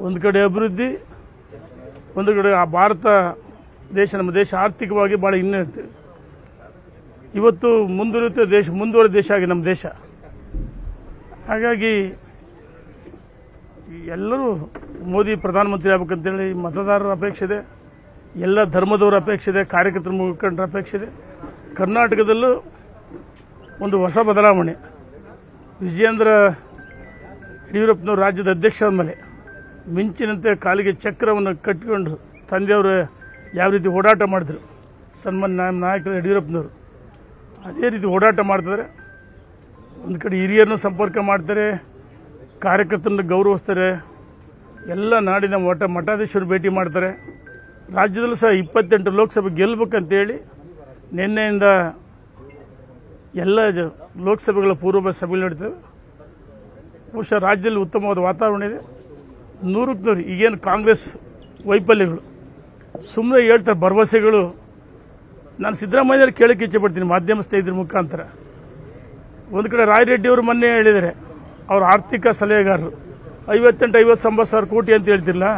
ಒಂದು ಕಡೆ ಅಭಿವೃದ್ಧಿ, ಒಂದು ಕಡೆ ಆ ಭಾರತ ದೇಶ, ನಮ್ಮ ದೇಶ ಆರ್ಥಿಕವಾಗಿ ಭಾಳ ಹಿನ್ನಡೆ. ಇವತ್ತು ಮುಂದುವರೆದ ದೇಶ ಆಗಿ ನಮ್ಮ ದೇಶ. ಹಾಗಾಗಿ ಎಲ್ಲರೂ ಮೋದಿ ಪ್ರಧಾನಮಂತ್ರಿ ಆಗಬೇಕಂತೇಳಿ ಮತದಾರರ ಅಪೇಕ್ಷೆ ಇದೆ, ಎಲ್ಲ ಧರ್ಮದವರ ಅಪೇಕ್ಷೆ ಇದೆ, ಕಾರ್ಯಕರ್ತರ ಮುಖಂಡರ ಅಪೇಕ್ಷೆ ಇದೆ. ಕರ್ನಾಟಕದಲ್ಲೂ ಒಂದು ಹೊಸ ಬದಲಾವಣೆ. ವಿಜಯೇಂದ್ರ ಯಡಿಯೂರಪ್ಪನವರು ರಾಜ್ಯದ ಅಧ್ಯಕ್ಷರ ಮೇಲೆ ಮಿಂಚಿನಂತೆ ಕಾಲಿಗೆ ಚಕ್ರವನ್ನು ಕಟ್ಟಿಕೊಂಡು ತಂದೆಯವರು ಯಾವ ರೀತಿ ಓಡಾಟ ಮಾಡಿದ್ರು, ಸನ್ಮಾನ್ಯ ನಾಯಕರು ಯಡಿಯೂರಪ್ಪನವರು ಅದೇ ರೀತಿ ಓಡಾಟ ಮಾಡ್ತಿದ್ದಾರೆ. ಒಂದು ಕಡೆ ಹಿರಿಯರನ್ನು ಸಂಪರ್ಕ ಮಾಡ್ತಾರೆ, ಕಾರ್ಯಕರ್ತರನ್ನು ಗೌರವಿಸ್ತಾರೆ, ಎಲ್ಲ ನಾಡಿನ ಮಠಾಧೀಶರು ಭೇಟಿ ಮಾಡ್ತಾರೆ. ರಾಜ್ಯದಲ್ಲೂ ಸಹ 28 ಲೋಕಸಭೆ ಗೆಲ್ಲಬೇಕಂತೇಳಿ ನಿನ್ನೆಯಿಂದ ಎಲ್ಲ ಲೋಕಸಭೆಗಳ ಪೂರ್ವ ಸಭೆಗಳು ನಡೀತವೆ. ಬಹುಶಃ ರಾಜ್ಯದಲ್ಲಿ ಉತ್ತಮವಾದ ವಾತಾವರಣ ಇದೆ. 100ಕ್ಕೆ 100 ಈಗೇನು ಕಾಂಗ್ರೆಸ್ ವೈಫಲ್ಯಗಳು ಸುಮ್ಮನೆ ಹೇಳ್ತಾರೆ, ಭರವಸೆಗಳು. ನಾನು ಸಿದ್ದರಾಮಯ್ಯವ್ರು ಕೇಳಕ್ಕೆ ಇಚ್ಛೆ ಪಡ್ತೀನಿ ಮಾಧ್ಯಮ ಸ್ನೇಹಿತರ ಮುಖಾಂತರ. ಒಂದು ಕಡೆ ರಾಯರೆಡ್ಡಿ ಅವರು ಮೊನ್ನೆ ಹೇಳಿದ್ದಾರೆ, ಅವ್ರ ಆರ್ಥಿಕ ಸಲಹೆಗಾರರು 58-50 ಸಾವಿರ ಕೋಟಿ ಅಂತ ಹೇಳ್ತಿರಲ್ಲ,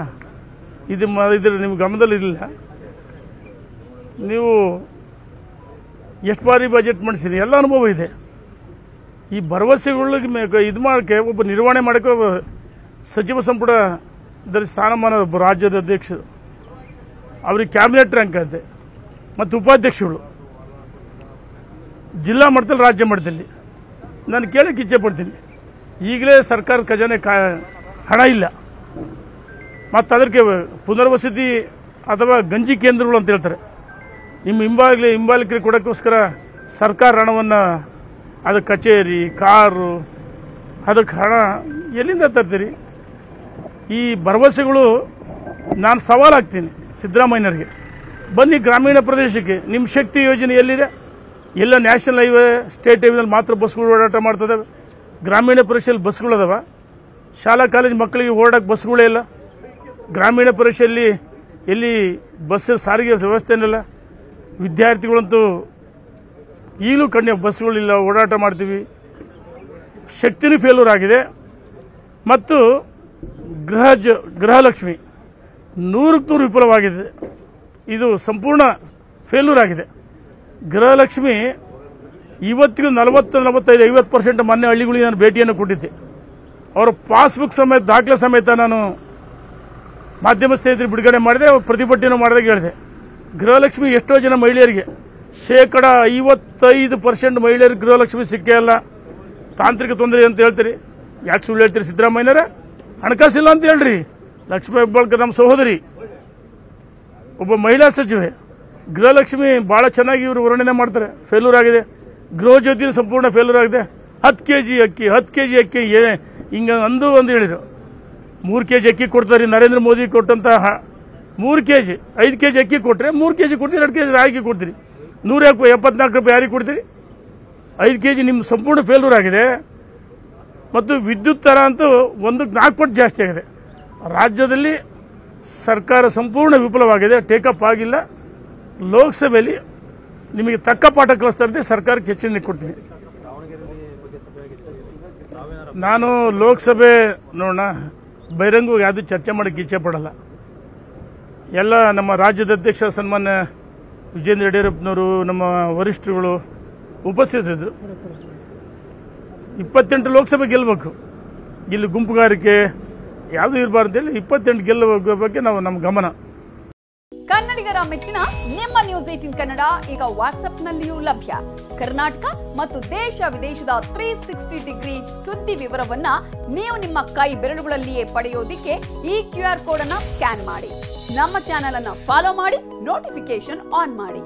ಇದ್ರ ನಿಮ್ಮ ಗಮನದಲ್ಲಿ ಇರಲಿಲ್ಲ. ನೀವು ಎಷ್ಟು ಬಾರಿ ಬಜೆಟ್ ಮಾಡಿಸಿರಿ, ಎಲ್ಲ ಅನುಭವ ಇದೆ. ಈ ಭರವಸೆಗಳಿಗೆ ಇದು ಮಾಡೋಕ್ಕೆ ಒಬ್ಬ ನಿರ್ವಹಣೆ ಮಾಡೋಕ್ಕೆ ಒಬ್ಬ ಸಚಿವ ಸಂಪುಟ ಸ್ಥಾನಮಾನ ಒಬ್ಬ ರಾಜ್ಯದ ಅಧ್ಯಕ್ಷರು, ಅವ್ರಿಗೆ ಕ್ಯಾಬಿನೆಟ್ ರ್ಯಾಂಕ್ ಅಂತೆ, ಮತ್ತು ಉಪಾಧ್ಯಕ್ಷಗಳು ಜಿಲ್ಲಾ ಮಟ್ಟದಲ್ಲಿ ರಾಜ್ಯ ಮಟ್ಟದಲ್ಲಿ. ನಾನು ಕೇಳಕ್ಕೆ ಇಚ್ಛೆ ಪಡ್ತೀನಿ, ಈಗಲೇ ಸರ್ಕಾರ ಖಜಾನೆ ಹಣ ಇಲ್ಲ, ಮತ್ತು ಅದಕ್ಕೆ ಪುನರ್ವಸತಿ ಅಥವಾ ಗಂಜಿ ಕೇಂದ್ರಗಳು ಅಂತ ಹೇಳ್ತಾರೆ. ನಿಮ್ಮ ಹಿಂಬಾಲಿಕರಿಗೆ ಕೊಡೋಕ್ಕೋಸ್ಕರ ಸರ್ಕಾರ ಹಣವನ್ನು, ಅದಕ್ಕೆ ಕಚೇರಿ, ಕಾರು, ಅದಕ್ಕೆ ಹಣ ಎಲ್ಲಿಂದ ತರ್ತೀರಿ? ಈ ಭರವಸೆಗಳು ನಾನು ಸವಾಲು ಹಾಕ್ತೀನಿ ಸಿದ್ದರಾಮಯ್ಯನವ್ರಿಗೆ. ಬನ್ನಿ ಗ್ರಾಮೀಣ ಪ್ರದೇಶಕ್ಕೆ, ನಿಮ್ಮ ಶಕ್ತಿ ಯೋಜನೆ ಎಲ್ಲಿದೆ? ಎಲ್ಲ ನ್ಯಾಷನಲ್ ಹೈವೇ, ಸ್ಟೇಟ್ ಹೈವೇನಲ್ಲಿ ಮಾತ್ರ ಬಸ್ಗಳು ಓಡಾಟ ಮಾಡ್ತದವೆ. ಗ್ರಾಮೀಣ ಪ್ರದೇಶದಲ್ಲಿ ಬಸ್ಗಳದಾವ. ಶಾಲಾ ಕಾಲೇಜು ಮಕ್ಕಳಿಗೆ ಓಡಾಡಕ್ಕೆ ಬಸ್ಗಳೇ ಇಲ್ಲ. ಗ್ರಾಮೀಣ ಪ್ರದೇಶದಲ್ಲಿ ಎಲ್ಲಿ ಬಸ್ ಸಾರಿಗೆ ವ್ಯವಸ್ಥೆನಿಲ್ಲ. ವಿದ್ಯಾರ್ಥಿಗಳಂತೂ ಈಗಲೂ ಬಸ್ಗಳಿಲ್ಲ, ಓಡಾಟ ಮಾಡ್ತೀವಿ. ಶಕ್ತಿನೂ ಫೇಲ್ಯೂರ್ ಆಗಿದೆ. ಮತ್ತು ಗೃಹಲಕ್ಷ್ಮಿ 100ಕ್ಕೆ 100 ವಿಫಲವಾಗಿದೆ. ಇದು ಸಂಪೂರ್ಣ ಫೇಲ್ಯೂರ್ ಆಗಿದೆ. ಗೃಹಲಕ್ಷ್ಮಿ ಇವತ್ತಿಗೂ 40-45-50% ಮೊನ್ನೆ ಹಳ್ಳಿಗಳಿಗೆ ನಾನು ಭೇಟಿಯನ್ನು ಕೊಟ್ಟಿದ್ದೆ. ಅವರ ಪಾಸ್ಬುಕ್ ಸಮೇತ, ದಾಖಲೆ ಸಮೇತ ನಾನು ಮಾಧ್ಯಮ ಸ್ನೇಹಿತರಿಗೆ ಬಿಡುಗಡೆ ಮಾಡಿದೆ, ಪ್ರತಿಭಟನೆ ಮಾಡಿದಾಗ ಹೇಳಿದೆ. ಗೃಹಲಕ್ಷ್ಮಿ ಎಷ್ಟೋ ಜನ ಮಹಿಳೆಯರಿಗೆ 55% ಮಹಿಳೆಯರಿಗೆ ಗೃಹಲಕ್ಷ್ಮಿ ಸಿಕ್ಕೇ ಇಲ್ಲ. ತಾಂತ್ರಿಕ ತೊಂದರೆ ಅಂತ ಹೇಳ್ತೀರಿ, ಯಾಕೆ ಸುಳ್ಳು ಹೇಳ್ತೀರಿ ಸಿದ್ದರಾಮಯ್ಯನವರೇ? ಹಣಕಾಸಿಲ್ಲ ಅಂತ ಹೇಳ್ರಿ. ಲಕ್ಷ್ಮೀ ಹೆಬ್ಬಾಳ್ಕರ್ ನಮ್ಮ ಸಹೋದರಿ, ಒಬ್ಬ ಮಹಿಳಾ ಸಚಿವೆ. ಗೃಹಲಕ್ಷ್ಮಿ ಭಾಳ ಚೆನ್ನಾಗಿ ಇವರು ವರ್ಣನೆ ಮಾಡ್ತಾರೆ, ಫೇಲ್ಯೂರ್ ಆಗಿದೆ. ಗೃಹ ಜ್ಯೋತಿ ಸಂಪೂರ್ಣ ಫೇಲ್ಯೂರ್ ಆಗಿದೆ. 10 kg ಅಕ್ಕಿ, 10 kg ಅಕ್ಕಿ ಹಿಂಗೆ ಒಂದು ಹೇಳಿದ್ರು. 3 kg ಅಕ್ಕಿ ಕೊಡ್ತಾರೆ. ನರೇಂದ್ರ ಮೋದಿ ಕೊಟ್ಟಂತಹ 3 kg, 5 kg ಅಕ್ಕಿ ಕೊಟ್ಟರೆ 3 kg ಕೊಡ್ತೀರಿ, 2 kg ರಾಗಿ ಕೊಡ್ತೀರಿ. 174 ರೂಪಾಯಿ ಯಾರಿಗೆ ಕೊಡ್ತೀರಿ? 5 kg ನಿಮ್ಮ ಸಂಪೂರ್ಣ ಫೇಲ್ಯೂರ್ ಆಗಿದೆ. ಮತ್ತು ವಿದ್ಯುತ್ ದರ ಅಂತೂ 1ಕ್ಕೆ 4 ಪಟ್ಟು ಜಾಸ್ತಿ ಆಗಿದೆ. ರಾಜ್ಯದಲ್ಲಿ ಸರ್ಕಾರ ಸಂಪೂರ್ಣ ವಿಫಲವಾಗಿದೆ, ಟೇಕಪ್ ಆಗಿಲ್ಲ. ಲೋಕಸಭೆಯಲ್ಲಿ ನಿಮಗೆ ತಕ್ಕ ಪಾಠ ಕಲಿಸ್ತಾ ಇದ್ದೆ, ಸರ್ಕಾರಕ್ಕೆ ಹೆಚ್ಚಿನ ಕೊಡ್ತೀನಿ. ನಾನು ಲೋಕಸಭೆ ನೋಡೋಣ, ಬಹಿರಂಗವಾಗಿ ಯಾವುದು ಚರ್ಚೆ ಮಾಡೋಕ್ಕೆ ಇಚ್ಛೆ ಪಡಲ್ಲ. ಎಲ್ಲ ನಮ್ಮ ರಾಜ್ಯದ ಅಧ್ಯಕ್ಷ ಸನ್ಮಾನ್ಯ ವಿಜಯೇಂದ್ರ ಯಡಿಯೂರಪ್ಪನವರು, ನಮ್ಮ ವರಿಷ್ಠರುಗಳು ಉಪಸ್ಥಿತರಿದ್ದರು. 28 ಲೋಕಸಭೆ ಗೆಲ್ಲಬೇಕು. ಇಲ್ಲಿ ಗುಂಪುಗಾರಿಕೆ ಯಾವುದೂ ಇರಬಾರ್ದು ಹೇಳಿ 28 ಗೆಲ್ಲುವ ಬಗ್ಗೆ ನಮ್ಮ ಗಮನ. ಕನ್ನಡಿಗರ ಮೆಚ್ಚಿನ ನಿಮ್ಮ ನ್ಯೂಸ್ 18 ಕನ್ನಡ ಈಗ ವಾಟ್ಸ್ಆಪ್ನಲ್ಲಿಯೂ ಲಭ್ಯ. ಕರ್ನಾಟಕ ಮತ್ತು ದೇಶ ವಿದೇಶದ 360 ಡಿಗ್ರಿ ಸುದ್ದಿ ವಿವರವನ್ನ ನೀವು ನಿಮ್ಮ ಕೈ ಬೆರಳುಗಳಲ್ಲಿಯೇ ಪಡೆಯೋದಿಕ್ಕೆ ಈ QR ಕೋಡ್ ಅನ್ನು ಸ್ಕ್ಯಾನ್ ಮಾಡಿ. ನಮ್ಮ ಚಾನೆಲ್ ಅನ್ನು ಫಾಲೋ ಮಾಡಿ, ನೋಟಿಫಿಕೇಶನ್ ಆನ್ ಮಾಡಿ.